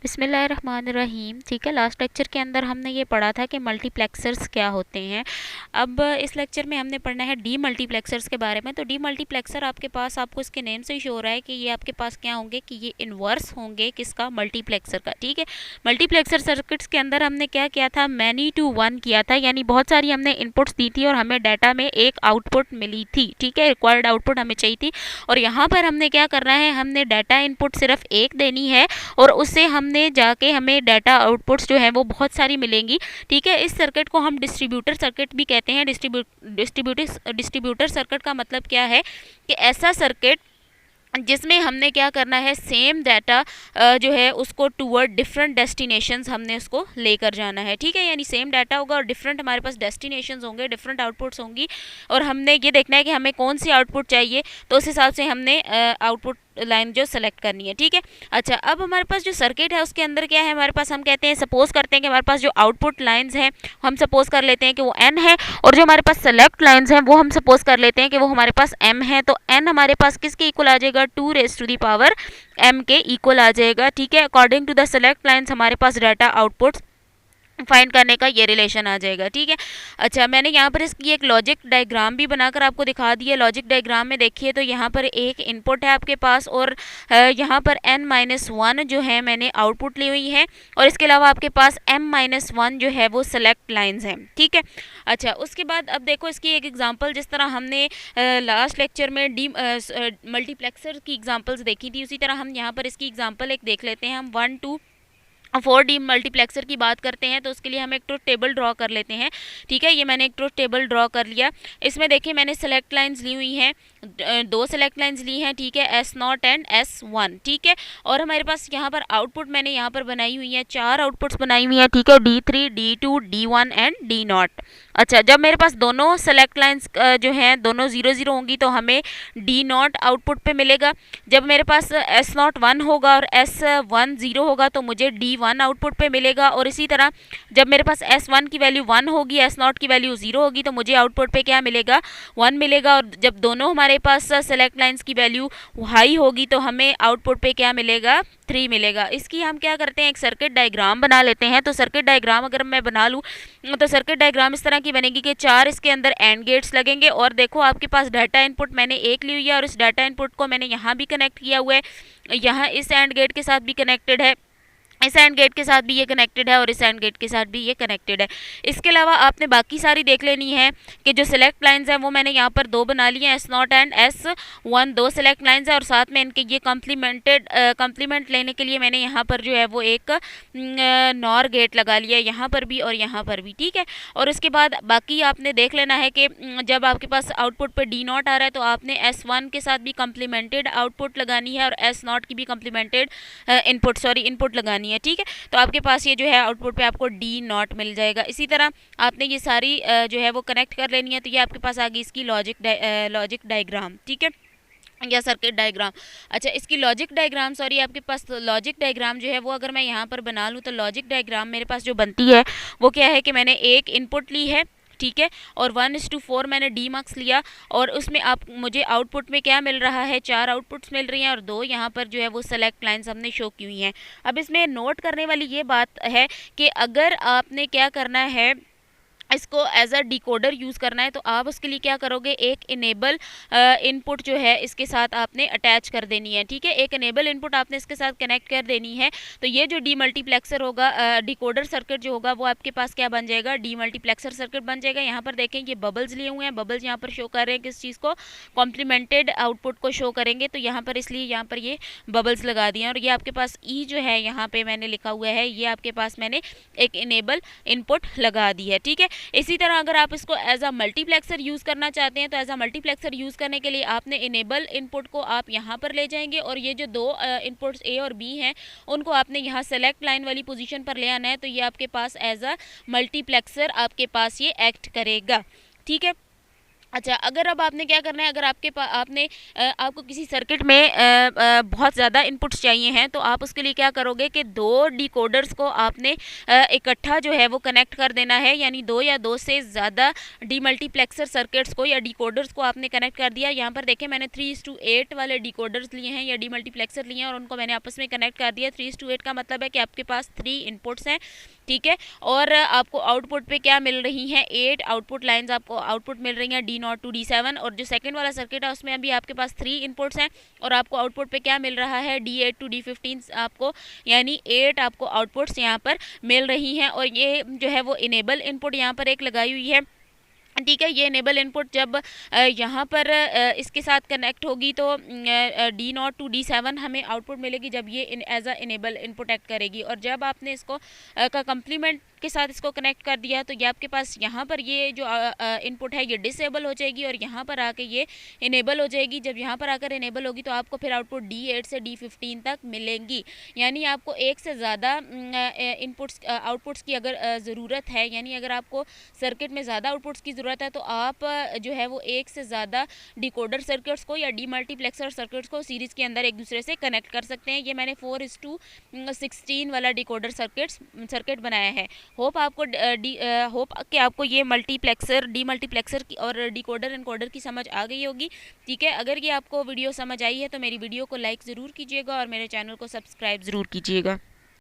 बिस्मिल्लाहिर्रहमानिर्रहीम। ठीक है, लास्ट लेक्चर के अंदर हमने ये पढ़ा था कि मल्टीप्लेक्सर्स क्या होते हैं। अब इस लेक्चर में हमने पढ़ना है डी मल्टीप्लेक्सर्स के बारे में। तो डी मल्टीप्लेक्सर आपके पास, आपको इसके नेम से ही शो हो रहा है कि ये आपके पास क्या होंगे, कि ये इन्वर्स होंगे किसका, मल्टीप्लेक्सर का। ठीक है, मल्टीप्लेक्सर सर्किट्स के अंदर हमने क्या किया था, मैनी टू वन किया था, यानी बहुत सारी हमने इनपुट्स दी थी और हमें डाटा में एक आउटपुट मिली थी। ठीक है, रिक्वायर्ड आउटपुट हमें चाहिए थी। और यहाँ पर हमने क्या करना है, हमने डाटा इनपुट सिर्फ एक देनी है और उससे हमने जाके हमें डाटा आउटपुट्स जो है वो बहुत सारी मिलेंगी। ठीक है, इस सर्किट को हम डिस्ट्रीब्यूटर सर्किट भी कहते हैं। डिस्ट्रीब्यूटर सर्किट का मतलब क्या है, कि ऐसा सर्किट जिसमें हमने क्या करना है, सेम डाटा जो है उसको टूवर्ड डिफरेंट डेस्टिनेशंस हमने उसको लेकर जाना है। ठीक है, यानी सेम डाटा होगा और डिफरेंट हमारे पास डेस्टिनेशंस होंगे, डिफरेंट आउटपुट्स होंगी और हमने ये देखना है कि हमें कौन सी आउटपुट चाहिए, तो उस हिसाब से हमने आउटपुट लाइन जो सेलेक्ट करनी है। ठीक है, अच्छा, अब हमारे पास जो सर्किट है उसके अंदर क्या है, हमारे पास, हम कहते हैं, सपोज करते हैं कि हमारे पास जो आउटपुट लाइंस हैं, हम सपोज कर लेते हैं कि वो n है, और जो हमारे पास सेलेक्ट लाइंस हैं वो हम सपोज कर लेते हैं कि वो हमारे पास m है। तो n हमारे पास किसके इक्वल आ जाएगा, 2 raised to the power m के इक्वल आ जाएगा। ठीक है, according to the select lines हमारे पास डाटा आउटपुट फाइंड करने का ये रिलेशन आ जाएगा। ठीक है, अच्छा, मैंने यहाँ पर इसकी एक लॉजिक डायग्राम भी बनाकर आपको दिखा दिया। लॉजिक डायग्राम में देखिए तो यहाँ पर एक इनपुट है आपके पास और यहाँ पर n-1 जो है मैंने आउटपुट ली हुई है, और इसके अलावा आपके पास m-1 जो है वो सेलेक्ट लाइंस हैं। ठीक है, अच्छा, उसके बाद अब देखो इसकी एक एग्जांपल, जिस तरह हमने लास्ट लेक्चर में डी मल्टीप्लेक्सर की एग्जांपल्स देखी थी, उसी तरह हम यहाँ पर इसकी एग्जांपल एक देख लेते हैं। हम 1 2 4 डी मल्टीप्लेक्सर की बात करते हैं तो उसके लिए हम एक ट्रुथ टेबल ड्रॉ कर लेते हैं। ठीक है, ये मैंने एक ट्रुथ टेबल ड्रॉ कर लिया। इसमें देखिए मैंने सेलेक्ट लाइंस ली हुई हैं, दो सेलेक्ट लाइंस ली हैं। ठीक है, S0 एंड S1। ठीक है, और हमारे पास यहाँ पर आउटपुट मैंने यहाँ पर बनाई हुई है, 4 आउटपुट्स बनाई हुई हैं। ठीक है, D3 D2 D1 and D0। अच्छा, जब मेरे पास दोनों सेलेक्ट लाइंस जो हैं दोनों 0 0 होंगी तो हमें D0 आउटपुट पे मिलेगा। जब मेरे पास S0 1 होगा और S1 0 होगा तो मुझे D1 आउटपुट पे मिलेगा। और इसी तरह जब मेरे पास S1 की वैल्यू 1 होगी, S0 की वैल्यू 0 होगी तो मुझे आउटपुट पे क्या मिलेगा, 1 मिलेगा। और जब दोनों हमारे पास सेलेक्ट लाइंस की वैल्यू हाई होगी तो हमें आउटपुट पे क्या मिलेगा, 3 मिलेगा। इसकी हम क्या करते हैं, एक सर्किट डायग्राम बना लेते हैं। तो सर्किट डायग्राम अगर मैं बना लूँ तो सर्किट डायग्राम इस तरह की बनेगी कि 4 इसके अंदर एंड गेट्स लगेंगे और देखो आपके पास डाटा इनपुट मैंने एक ली हुई है और इस डाटा इनपुट को मैंने यहाँ भी कनेक्ट किया हुआ है, यहाँ इस एंड गेट के साथ भी कनेक्टेड है, इस एंड गेट के साथ भी ये कनेक्टेड है और इस एंड गेट के साथ भी ये कनेक्टेड है। इसके अलावा आपने बाकी सारी देख लेनी है कि जो सिलेक्ट लाइंस हैं वो मैंने यहाँ पर 2 बना ली हैं, S0 and S1, 2 select lines हैं और साथ में इनके ये कम्प्लीमेंट लेने के लिए मैंने यहाँ पर जो है वो एक नॉर गेट लगा लिया है, यहाँ पर भी और यहाँ पर भी। ठीक है, और उसके बाद बाकी आपने देख लेना है कि जब आपके पास आउटपुट पर D0 आ रहा है तो आपने S1 के साथ भी कम्प्लीमेंटेड आउटपुट लगानी है और S0 की भी कम्प्लीमेंटेड इनपुट लगानी है। ठीक है, तो आपके पास ये जो है आउटपुट पे आपको D0 मिल जाएगा। इसी तरह आपने ये सारी जो है वो कनेक्ट कर लेनी है। तो ये आपके पास आ गई इसकी लॉजिक डायग्राम। ठीक है, या सर्किट डायग्राम। अच्छा, इसकी लॉजिक डायग्राम, सॉरी, आपके पास लॉजिक डायग्राम जो है वो अगर मैं यहाँ पर बना लूँ तो लॉजिक डायग्राम मेरे पास जो बनती है वो क्या है कि मैंने एक इनपुट ली है। ठीक है, और 1:4 मैंने डी मार्क्स लिया और उसमें आप मुझे आउटपुट में क्या मिल रहा है, 4 आउटपुट्स मिल रही हैं और 2 यहाँ पर जो है वो सेलेक्ट लाइंस हमने शो की हुई हैं। अब इसमें नोट करने वाली ये बात है कि अगर आपने क्या करना है, इसको एज अ डिकोडर यूज़ करना है तो आप उसके लिए क्या करोगे, एक इनेबल इनपुट जो है इसके साथ आपने अटैच कर देनी है। ठीक है, एक इनेबल इनपुट आपने इसके साथ कनेक्ट कर देनी है। तो ये जो डी मल्टीप्लेक्सर होगा, डिकोडर सर्किट जो होगा वो आपके पास क्या बन जाएगा, डी मल्टीप्लेक्सर सर्किट बन जाएगा। यहाँ पर देखें ये बबल्स लिए हुए हैं, बबल्स यहाँ पर शो कर रहे हैं किस चीज़ को, कॉम्प्लीमेंटेड आउटपुट को शो करेंगे। तो यहाँ पर इसलिए यहाँ पर ये बबल्स लगा दिए हैं और ये आपके पास ई जो है यहाँ पे मैंने लिखा हुआ है, ये आपके पास मैंने एक इनेबल इनपुट लगा दी है। ठीक है, इसी तरह अगर आप इसको एज अ मल्टीप्लेक्सर यूज़ करना चाहते हैं तो एज अ मल्टीप्लेक्सर यूज़ करने के लिए आपने इनेबल इनपुट को आप यहाँ पर ले जाएंगे और ये जो 2 इनपुट्स ए और बी हैं उनको आपने यहाँ सेलेक्ट लाइन वाली पोजीशन पर ले आना है। तो ये आपके पास एज अ मल्टीप्लेक्सर आपके पास ये एक्ट करेगा। ठीक है, अच्छा, अगर अब आपने क्या करना है, अगर आपको किसी सर्किट में बहुत ज़्यादा इनपुट्स चाहिए हैं, तो आप उसके लिए क्या करोगे कि दो डिकोडर्स को आपने इकट्ठा जो है वो कनेक्ट कर देना है, यानी दो या दो से ज़्यादा डीमल्टीप्लेक्सर सर्किट्स को या डिकोडर्स को आपने कनेक्ट कर दिया। यहाँ पर देखें, मैंने 3:8 वाले डिकोडर्स लिए हैं या डीमल्टीप्लेक्सर लिए हैं और उनको मैंने आपस में कनेक्ट कर दिया। 3:8 का मतलब है कि आपके पास 3 इनपुट्स हैं, ठीक है, और आपको आउटपुट पे क्या मिल रही हैं, 8 आउटपुट लाइंस आपको आउटपुट मिल रही हैं D0 टू D7। और जो सेकंड वाला सर्किट है उसमें अभी आपके पास 3 इनपुट्स हैं और आपको आउटपुट पे क्या मिल रहा है, D8 टू D15 आपको, यानी 8 आपको आउटपुट्स यहाँ पर मिल रही हैं। और ये जो है वो इनेबल इनपुट यहाँ पर एक लगाई हुई है, ठीक है। ये इनेबल इनपुट जब यहाँ पर इसके साथ कनेक्ट होगी तो D0 टू D7 हमें आउटपुट मिलेगी जब ये as a enable input act करेगी। और जब आपने इसको का कम्प्लीमेंट के साथ इसको कनेक्ट कर दिया तो ये आपके पास यहाँ पर ये जो इनपुट है ये डिसेबल हो जाएगी और यहाँ पर आके ये इनेबल हो जाएगी। जब यहाँ पर आकर इनेबल होगी तो आपको फिर आउटपुट D8 से D15 तक मिलेंगी। यानी आपको एक से ज़्यादा इनपुट्स आउटपुट्स की अगर ज़रूरत है, यानी अगर आपको सर्किट में ज़्यादा आउटपुट्स की ज़रूरत है तो आप जो है वो एक से ज़्यादा डिकोडर सर्किट्स को या डीमल्टीप्लेक्सर सर्किट्स को सीरीज़ के अंदर एक दूसरे से कनेक्ट कर सकते हैं। ये मैंने 4:16 वाला डिकोडर सर्किट बनाया है। होप कि आपको ये डीमल्टीप्लेक्सर की और डिकोडर इनकोडर की समझ आ गई होगी, ठीक है। अगर ये आपको वीडियो समझ आई है तो मेरी वीडियो को लाइक ज़रूर कीजिएगा और मेरे चैनल को सब्सक्राइब ज़रूर कीजिएगा।